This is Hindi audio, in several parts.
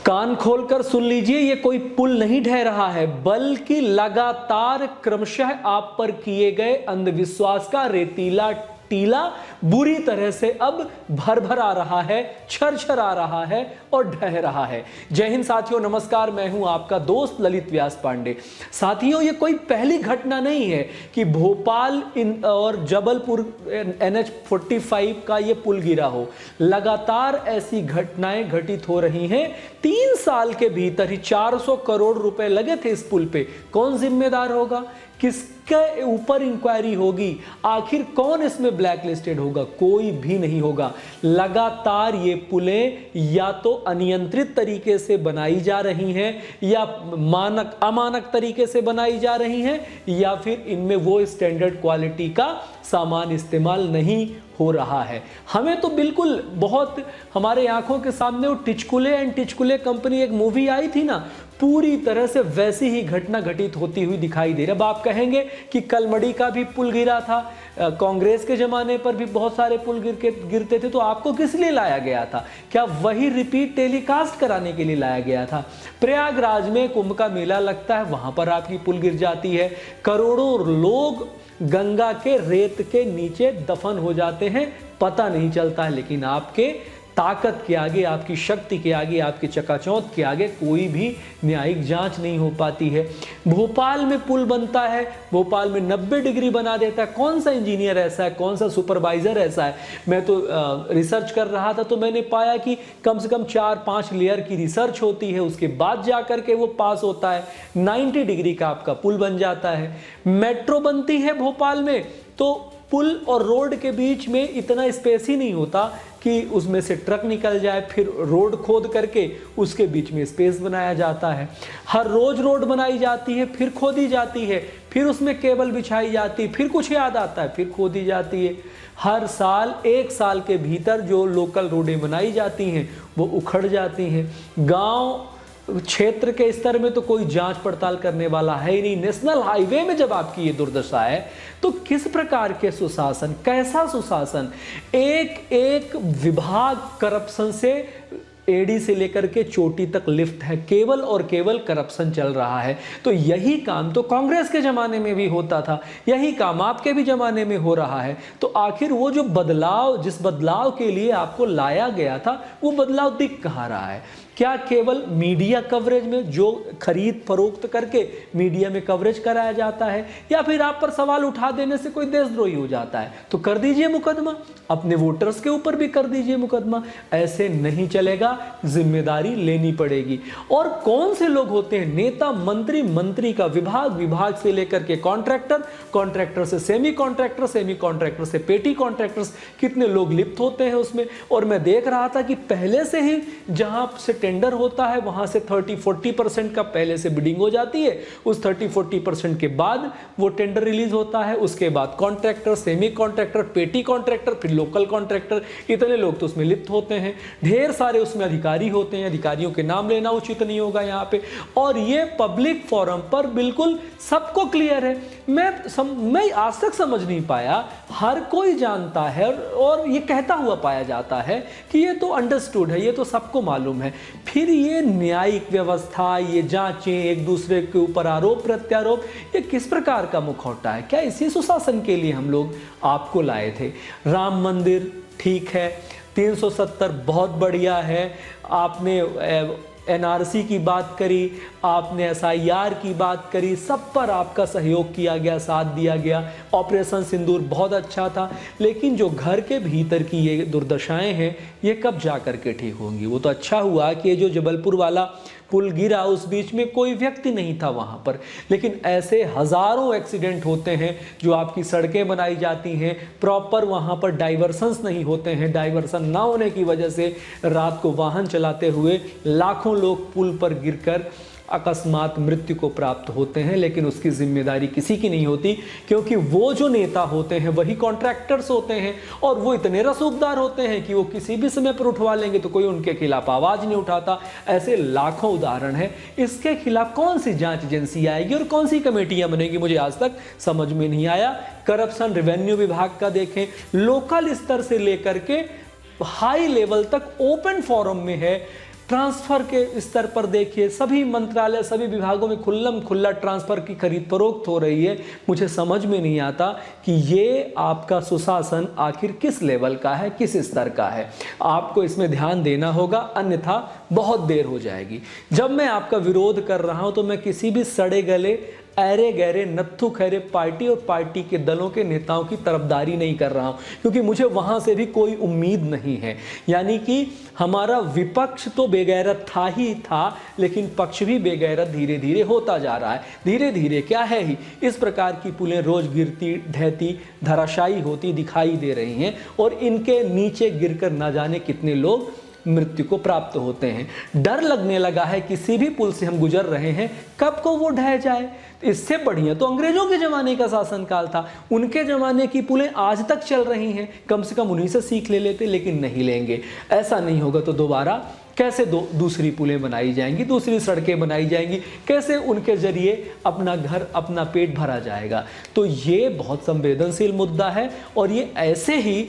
कान खोलकर सुन लीजिए, ये कोई पुल नहीं ढह रहा है, बल्कि लगातार क्रमशः आप पर किए गए अंधविश्वास का रेतीला टीला बुरी तरह से अब भर आ रहा है, छर आ रहा है और ढह रहा है। जय हिंद साथियों, नमस्कार। मैं हूं आपका दोस्त ललित व्यास पांडे। साथियों, ये कोई पहली घटना नहीं है कि भोपाल और जबलपुर NH 45 का ये पुल गिरा हो। लगातार ऐसी घटनाएं घटित हो रही हैं। 3 साल के भीतर ही 400 करोड़ रुपए लगे थे इस पुल पे। कौन जिम्मेदार होगा? किसके ऊपर इंक्वायरी होगी? आखिर कौन इसमें ब्लैक लिस्टेड होगा? कोई भी नहीं होगा। लगातार ये पुलें या तो अनियंत्रित तरीके से बनाई जा रही हैं, या अमानक तरीके से बनाई जा रही हैं, या फिर इनमें वो स्टैंडर्ड क्वालिटी का सामान इस्तेमाल नहीं हो रहा है। हमें तो बिल्कुल बहुत हमारे आंखों के सामने वो टिचकुले एंड टिचकुले कंपनी एक मूवी आई थी ना, पूरी तरह से वैसी ही घटना घटित होती हुई दिखाई दे रही है। अब आप कहेंगे कि कलमड़ी का भी पुल गिरा था, कांग्रेस के जमाने पर भी बहुत सारे पुल गिरते थे, तो आपको किस लिए लाया गया था? क्या वही रिपीट टेलीकास्ट कराने के लिए लाया गया था? प्रयागराज में कुंभ का मेला लगता है, वहां पर आपकी पुल गिर जाती है, करोड़ों लोग गंगा के रेत के नीचे दफन हो जाते हैं, पता नहीं चलता है। लेकिन आपके ताकत के आगे, आपकी शक्ति के आगे, आपकी चकाचौंध के आगे कोई भी न्यायिक जांच नहीं हो पाती है। भोपाल में पुल बनता है, भोपाल में 90 डिग्री बना देता है। कौन सा इंजीनियर ऐसा है, कौन सा सुपरवाइजर ऐसा है? मैं तो रिसर्च कर रहा था, तो मैंने पाया कि कम से कम 4-5 लेयर की रिसर्च होती है, उसके बाद जाकर के वो पास होता है। 90 डिग्री का आपका पुल बन जाता है। मेट्रो बनती है भोपाल में, तो पुल और रोड के बीच में इतना स्पेस ही नहीं होता कि उसमें से ट्रक निकल जाए, फिर रोड खोद करके उसके बीच में स्पेस बनाया जाता है। हर रोज रोड बनाई जाती है, फिर खोदी जाती है, फिर उसमें केबल बिछाई जाती है, फिर कुछ याद आता है, फिर खोदी जाती है। हर साल 1 साल के भीतर जो लोकल रोडें बनाई जाती हैं वो उखड़ जाती हैं। गांव क्षेत्र के स्तर में तो कोई जांच पड़ताल करने वाला है ही नहीं। नेशनल हाईवे में जब आपकी ये दुर्दशा है, तो किस प्रकार के सुशासन, कैसा सुशासन? एक विभाग करप्शन से एडी से लेकर के चोटी तक लिफ्ट है, केवल और केवल करप्शन चल रहा है। तो यही काम तो कांग्रेस के जमाने में भी होता था, यही काम आपके भी जमाने में हो रहा है। तो आखिर वो जो बदलाव, जिस बदलाव के लिए आपको लाया गया था, वो बदलाव दिख कहाँ रहा है? क्या केवल मीडिया कवरेज में, जो खरीद फरोख्त करके मीडिया में कवरेज कराया जाता है, या फिर आप पर सवाल उठा देने से कोई देशद्रोही हो जाता है? तो कर दीजिए मुकदमा, अपने वोटर्स के ऊपर भी कर दीजिए मुकदमा। ऐसे नहीं चलेगा, जिम्मेदारी लेनी पड़ेगी। और कौन से लोग होते हैं? नेता, मंत्री, मंत्री का विभाग से लेकर के कॉन्ट्रैक्टर से सेमी कॉन्ट्रैक्टर से पेटी कॉन्ट्रैक्टर्स, कितने लोग लिप्त होते हैं उसमें। और मैं देख रहा था कि पहले से ही जहां से टेंडर होता है, वहां से 30-40% का पहले से बिडिंग हो जाती है। उस 30-40% के बाद वो टेंडर रिलीज होता है। उसके बाद कॉन्ट्रैक्टर, सेमी कॉन्ट्रैक्टर, पेटी कॉन्ट्रैक्टर, फिर लोकल कॉन्ट्रैक्टर, इतने लोग तो उसमें लिप्त होते हैं। ढेर सारे उसमें अधिकारी होते हैं, अधिकारियों के नाम लेना उचित नहीं होगा यहाँ पे। और ये पब्लिक फोरम पर बिल्कुल सबको क्लियर है। मैं आज तक समझ नहीं पाया, हर कोई जानता है और ये कहता हुआ पाया जाता है कि ये तो अंडरस्टूड है, ये तो सबको मालूम है। फिर ये न्यायिक व्यवस्था, ये जांचें, एक दूसरे के ऊपर आरोप प्रत्यारोप, ये किस प्रकार का मुखौटा है? क्या इसी सुशासन के लिए हम लोग आपको लाए थे? राम मंदिर ठीक है, 370 बहुत बढ़िया है, आपने NRC की बात करी, आपने SIR की बात करी, सब पर आपका सहयोग किया गया, साथ दिया गया। ऑपरेशन सिंदूर बहुत अच्छा था, लेकिन जो घर के भीतर की ये दुर्दशाएं हैं, ये कब जा कर के ठीक होंगी? वो तो अच्छा हुआ कि ये जो जबलपुर वाला पुल गिरा, उस बीच में कोई व्यक्ति नहीं था वहां पर, लेकिन ऐसे हजारों एक्सीडेंट होते हैं। जो आपकी सड़कें बनाई जाती हैं, प्रॉपर वहां पर डाइवर्सन्स नहीं होते हैं, डाइवर्सन ना होने की वजह से रात को वाहन चलाते हुए लाखों लोग पुल पर गिरकर अकस्मात मृत्यु को प्राप्त होते हैं। लेकिन उसकी जिम्मेदारी किसी की नहीं होती, क्योंकि वो जो नेता होते हैं वही कॉन्ट्रैक्टर्स होते हैं, और वो इतने रसूखदार होते हैं कि वो किसी भी समय पर उठवा लेंगे, तो कोई उनके खिलाफ आवाज नहीं उठाता। ऐसे लाखों उदाहरण हैं। इसके खिलाफ कौन सी जांच एजेंसी आएगी और कौन सी कमेटियां बनेगी, मुझे आज तक समझ में नहीं आया। करप्शन रेवेन्यू विभाग का देखें, लोकल स्तर से लेकर के हाई लेवल तक ओपन फोरम में है। ट्रांसफर के स्तर पर देखिए, सभी मंत्रालय, सभी विभागों में खुल्लम खुल्ला ट्रांसफर की खरीद फरोख्त हो रही है। मुझे समझ में नहीं आता कि ये आपका सुशासन आखिर किस लेवल का है, किस स्तर का है। आपको इसमें ध्यान देना होगा, अन्यथा बहुत देर हो जाएगी। जब मैं आपका विरोध कर रहा हूं तो मैं किसी भी सड़े गले, ऐरे गहरे, नत्थु खैरे पार्टी और पार्टी के दलों के नेताओं की तरफदारी नहीं कर रहा हूं, क्योंकि मुझे वहां से भी कोई उम्मीद नहीं है। यानी कि हमारा विपक्ष तो बेगैरत था ही था, लेकिन पक्ष भी बेगैरत धीरे धीरे होता जा रहा है। धीरे धीरे क्या है ही, इस प्रकार की पुलें रोज गिरती ढहती धराशायी होती दिखाई दे रही हैं, और इनके नीचे गिरकर न जाने कितने लोग मृत्यु को प्राप्त होते हैं। डर लगने लगा है किसी भी पुल से हम गुजर रहे हैं, कब को वो ढह जाए। इससे बढ़िया तो अंग्रेजों के ज़माने का शासनकाल था, उनके ज़माने की पुलें आज तक चल रही हैं, कम से कम उन्हीं से सीख ले लेते, लेकिन नहीं लेंगे। ऐसा नहीं होगा तो दोबारा कैसे दूसरी पुलें बनाई जाएंगी, दूसरी सड़कें बनाई जाएंगी, कैसे उनके जरिए अपना घर, अपना पेट भरा जाएगा। तो ये बहुत संवेदनशील मुद्दा है, और ये ऐसे ही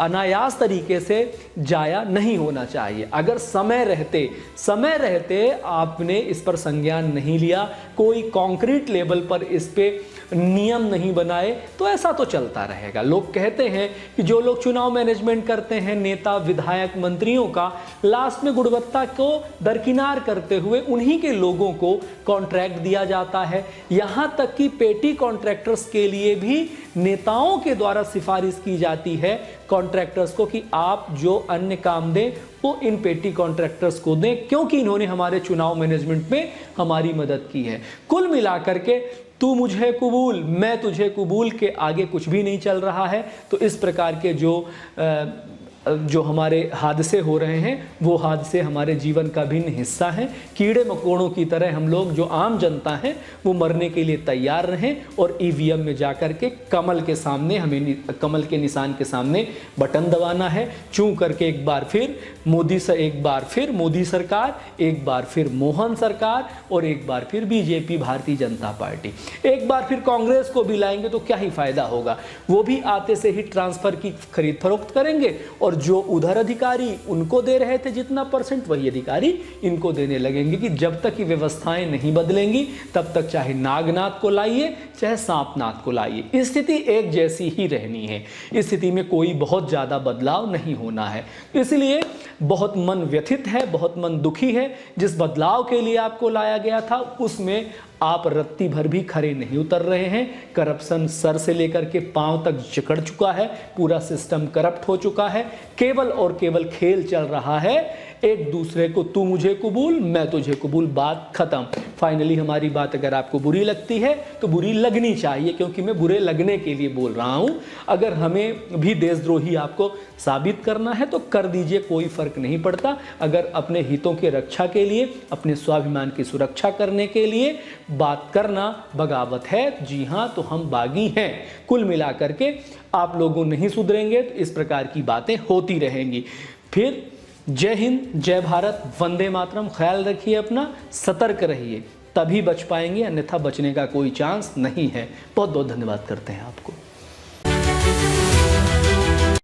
अनायास तरीके से जाया नहीं होना चाहिए। अगर समय रहते आपने इस पर संज्ञान नहीं लिया, कोई कॉन्क्रीट लेवल पर इस पे नियम नहीं बनाए, तो ऐसा तो चलता रहेगा। लोग कहते हैं कि जो लोग चुनाव मैनेजमेंट करते हैं, नेता, विधायक, मंत्रियों का, लास्ट में गुणवत्ता को दरकिनार करते हुए उन्हीं के लोगों को कॉन्ट्रैक्ट दिया जाता है। यहाँ तक कि पेटी कॉन्ट्रैक्टर्स के लिए भी नेताओं के द्वारा सिफारिश की जाती है कॉन्ट्रैक्टर्स को कि आप जो अन्य काम दें वो इन पेटी कॉन्ट्रैक्टर्स को दें, क्योंकि इन्होंने हमारे चुनाव मैनेजमेंट में हमारी मदद की है। कुल मिलाकर के तू मुझे कबूल, मैं तुझे कबूल के आगे कुछ भी नहीं चल रहा है। तो इस प्रकार के जो हमारे हादसे हो रहे हैं, वो हादसे हमारे जीवन का भिन्न हिस्सा हैं। कीड़े मकोड़ों की तरह हम लोग, जो आम जनता हैं, वो मरने के लिए तैयार रहें, और ईवीएम में जाकर के कमल के सामने, हमें कमल के निशान के सामने बटन दबाना है। चूं करके एक बार फिर मोदी सरकार, एक बार फिर मोहन सरकार, और एक बार फिर बीजेपी, भारतीय जनता पार्टी, एक बार फिर कांग्रेस को भी लाएंगे तो क्या ही फायदा होगा। वो भी आते से ही ट्रांसफर की खरीद फरोख्त करेंगे, और जो उधर अधिकारी उनको दे रहे थे जितना परसेंट, वही अधिकारी इनको देने लगेंगे। कि जब तक कि व्यवस्थाएं नहीं बदलेंगी, तब तक चाहे नागनाथ को लाइए, चाहे सांपनाथ को लाइए, स्थिति एक जैसी ही रहनी है। इस स्थिति में कोई बहुत ज़्यादा बदलाव नहीं होना है। इसलिए बहुत मन व्यथित है, बहुत मन दुखी है। जिस बदलाव के लिए आपको लाया गया था, उसमें आप रत्ती भर भी खरे नहीं उतर रहे हैं। करप्शन सर से लेकर के पांव तक जकड़ चुका है, पूरा सिस्टम करप्ट हो चुका है। केवल और केवल खेल चल रहा है, एक दूसरे को तू मुझे कबूल, मैं तुझे कबूल, बात खत्म। फाइनली हमारी बात अगर आपको बुरी लगती है तो बुरी लगनी चाहिए, क्योंकि मैं बुरे लगने के लिए बोल रहा हूं। अगर हमें भी देशद्रोही आपको साबित करना है तो कर दीजिए, कोई फर्क नहीं पड़ता। अगर अपने हितों की रक्षा के लिए, अपने स्वाभिमान की सुरक्षा करने के लिए बात करना बगावत है, जी हां, तो हम बागी हैं। कुल मिलाकर के आप लोगों नहीं सुधरेंगे तो इस प्रकार की बातें होती रहेंगी। फिर जय हिंद, जय भारत, वंदे मातरम। ख्याल रखिए अपना, सतर्क रहिए, तभी बच पाएंगे, अन्यथा बचने का कोई चांस नहीं है। बहुत बहुत धन्यवाद करते हैं आपको।